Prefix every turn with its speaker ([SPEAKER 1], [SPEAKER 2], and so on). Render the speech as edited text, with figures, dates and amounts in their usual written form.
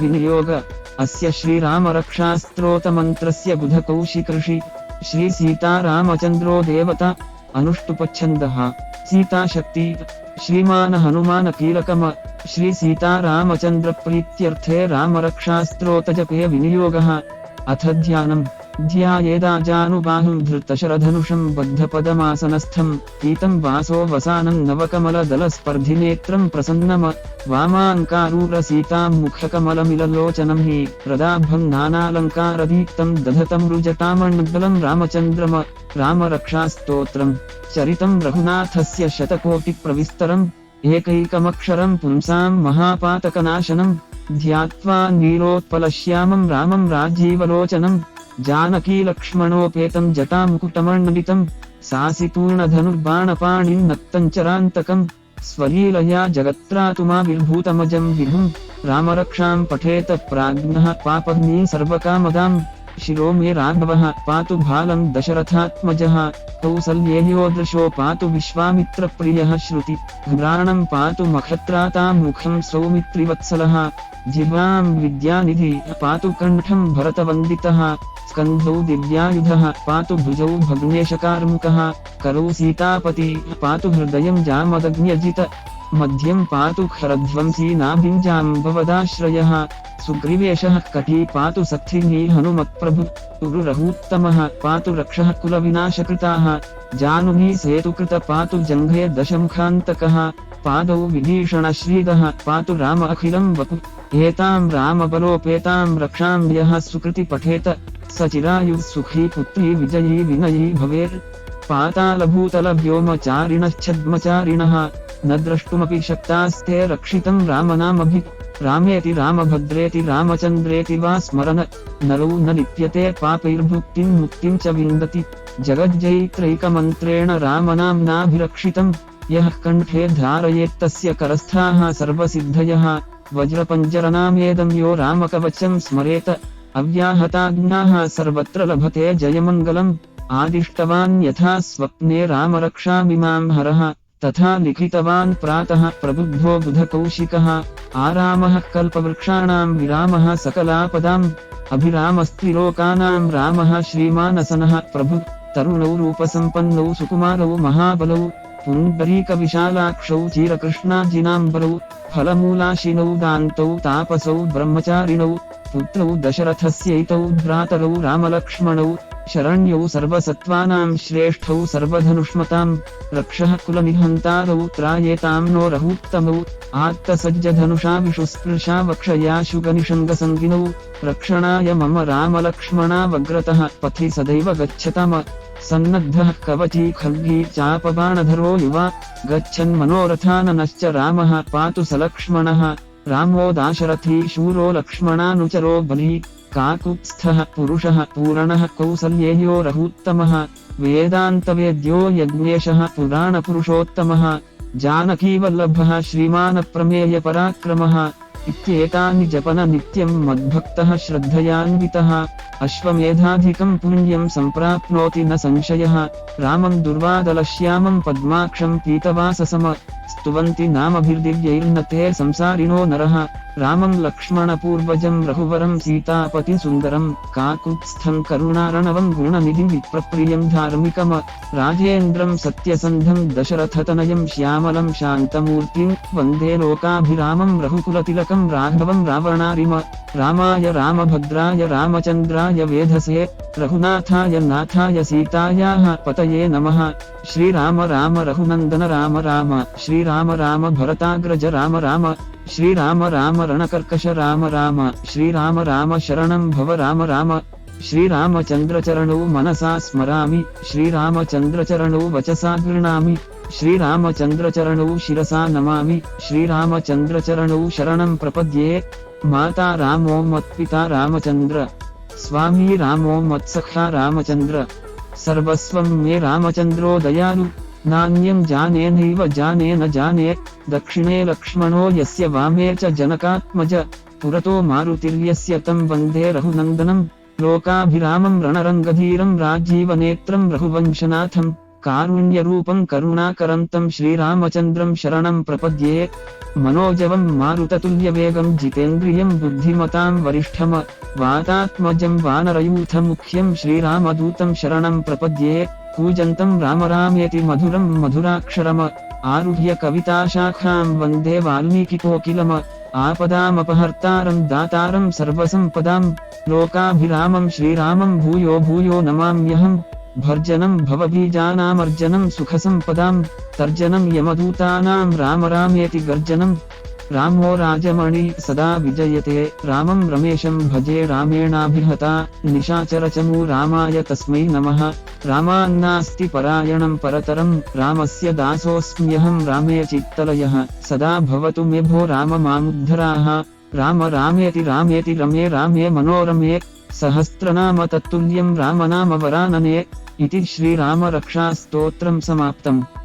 [SPEAKER 1] विनियोग अस्य श्रीरामरक्षास्त्रोतमन्त्रस्य बुधकौशिकृषि श्री सीतारामचन्द्रो देवता अनुष्टुपच्छन्दः सीताशक्ति श्रीमान हनुमान कीलकम श्री सीतारामचन्द्र प्रीत्यर्थे रामरक्षास्त्रोतजपे विनियोगः। अथ ध्यानम् ध्यायेदाजानुबाहुं धृतशरधनुषं बद्धपदमासनस्थं पीतं वासो वसानं नवकमलदलस्पर्धिनेत्रं प्रसन्नम वामाङ्कारूरसीतां मुखकमलमिललोचनं हि प्रदाभं नानालङ्कारदीप्तं दधतं रुजटामण्डलं रामचन्द्रम रामरक्षास्तोत्रं चरितं रघुनाथस्य शतकोटिप्रविस्तरम् एकैकमक्षरं पुंसां महापातकनाशनं ध्यात्वा नीलोत्पलश्यामं रामं राजीवलोचनं जानकीलक्ष्मणोपेतं जटामुकुटमण्डितं सासिपूर्णधनुर्बाणपाणिं नक्तञ्चरान्तकं स्वलीलया जगत्त्रातुमाविर्भूतमजं विभुं रामरक्षां पठेत प्राज्ञः पापग्नि सर्वकामदां शिरो मे राघवः पातु भालं दशरथात्मजः कौसल्येयोदृशो पातु विश्वामित्रप्रियः श्रुति घ्राणं पातु मखत्रातां मुखं सौमित्रिवत्सलः जिह्वां विद्यानिधि पातु कण्ठं भरतवन्दितः स्कन्धौ दिव्यायुधः पातु भुजौ भग्नेशकार्मुकः करौ सीतापति पातु हृदयं जामदग्न्यजित मध्यं पातु खरध्वंसी नाभिं जाम्बवदाश्रयः सुग्रीवेशः कटी पातु सखिनी हनुमत्प्रभु रघूत्तमः पातु रक्षः कुलविनाशकृताः जानुनी सेतुकृत पातु जङ्घे दशमुखान्तकः पादौ विभीषणश्रीदः पातु राम अखिलं वपु एतां रामबलोपेतां रक्षां यः सुकृति पठेत स चिरायुः सुखी पुत्री विजयी विनयी भवेत् पातालभूतलव्योमचारिणश्छद्मचारिणः न द्रष्टुमपि शक्तास्ते रक्षितं रामनामभि रामेति रामभद्रेति रामचन्द्रेति वा स्मरन् नरौ न लिप्यते पापैर्भुक्तिं मुक्तिं च विन्दति जगज्जैत्रैकमन्त्रेण रामनाम्नाभिरक्षितं यः कण्ठे धारयेत्तस्य करस्थाः सर्वसिद्धयः वज्रपञ्जरनामेदं यो रामकवचं स्मरेत अव्याहताज्ञाः सर्वत्र लभते जयमङ्गलम् आदिष्टवान् यथा स्वप्ने रामरक्षामिमां हरः तथा लिखितवान् प्रातः प्रबुद्धो बुधकौशिकः आरामः कल्पवृक्षाणां विरामः सकलापदाम् अभिरामस्त्रिलोकानां रामः श्रीमानसनः प्रभु तरुणौ रूपसम्पन्नौ सुकुमारौ महाबलौ पुण्डरीकविशालाक्षौ चीरकृष्णाजिनाम्बरौ फलमूलाशिनौ दान्तौ तापसौ ब्रह्मचारिणौ पुत्रौ दशरथस्यैतौ भ्रातरौ रामलक्ष्मणौ शरण्यौ सर्वसत्त्वानां श्रेष्ठौ सर्वधनुष्मतां रक्षः कुलनिहन्तारौ त्रायेतां नो रघूत्तमौ आत्तसज्जधनुषा विशुस्पृशा वक्षयाशुगनिषङ्गसङ्गिनौ रक्षणाय मम रामलक्ष्मणावग्रतः पथि सदैव गच्छतम सन्नद्धः कवची खड्गी चापबाणधरो युवा गच्छन् मनोरथाननश्च रामः पातु सलक्ष्मणः रामो दाशरथी शूरो लक्ष्मणानुचरो बली काकुत्स्थः पुरुषः पूरणः कौसल्येयो रघूत्तमः वेदान्तवेद्यो यज्ञेशः पुराणपुरुषोत्तमः जानकीवल्लभः श्रीमानप्रमेयपराक्रमः इत्येतानि जपन नित्यं मद्भक्तः श्रद्धयान्वितः अश्वमेधाधिकं पुण्यं सम्प्राप्नोति न संशयः रामं दुर्वादलश्यामं पद्माक्षं पीतवाससम स्तुवन्ति नामभिर्दिव्यैर्न ते संसारिणो नरः रामं लक्ष्मणपूर्वजं रघुवरं सीतापतिसुन्दरं काकुत्स्थं करुणार्णवं गुणनिधिं विप्रप्रियं धार्मिकम राजेन्द्रं सत्यसन्धं दशरथतनयं श्यामलं शान्तमूर्तिं वन्दे लोकाभिरामं रघुकुलतिलकं राघवं रावणारिम रामाय रामभद्राय रामचन्द्राय वेधसे रघुनाथाय नाथाय सीतायाः पतये नमः श्रीराम राम रघुनन्दन राम राम श्रीराम राम भरताग्रज राम राम श्रीराम राम रणकर्कश राम राम श्रीराम राम शरणं भव राम राम श्रीरामचन्द्रचरणौ मनसा स्मरामि श्रीरामचन्द्रचरणौ वचसा गृह्णामि श्रीरामचन्द्रचरणौ शिरसा नमामि श्रीरामचन्द्रचरणौ शरणं प्रपद्ये माता रामो मत्पिता रामचन्द्र स्वामी रामो मत्सखा रामचन्द्र सर्वस्वं मे रामचन्द्रो दयालु नान्यं जाने नैव जाने न जाने दक्षिणे लक्ष्मणो यस्य वामे च जनकात्मज पुरतो मारुतिर्यस्य तं वन्दे रघुनन्दनं लोकाभिरामं रणरङ्गधीरं राजीवनेत्रं रघुवंशनाथं कारुण्यरूपं करुणाकरन्तं श्रीरामचन्द्रं शरणं प्रपद्ये। मनोजवं मारुततुल्यवेगं जितेन्द्रियं बुद्धिमतां वरिष्ठं वातात्मजं वानरयूथमुख्यं श्रीरामदूतं शरणं प्रपद्ये। कूजन्तं राम रामेति मधुरं मधुराक्षरम् आरुह्य कविताशाखां वन्दे वाल्मीकिकोकिलम्। आपदामपहर्तारं दातारं सर्वसम्पदां लोकाभिरामं श्रीरामं भूयो भूयो नमाम्यहम्। भर्जनं भवबीजानामर्जनं सुखसम्पदां तर्जनं यमदूतानां राम रामेति गर्जनम्। रामो राजमणि सदा विजयते रामं रमेशं भजे रामेणाभिहता निशाचरचमू रामाय तस्मै नमः। रामान्नास्ति परायणं परतरं रामस्य दासोऽस्म्यहं रामे चित्तलयः सदा भवतु मे भो राम मामुद्धराः। राम रामेति रामेति रमे रामे मनोरमे सहस्रनाम तत्तुल्यं रामनाम वरानने। इति श्रीरामरक्षास्तोत्रं समाप्तम्।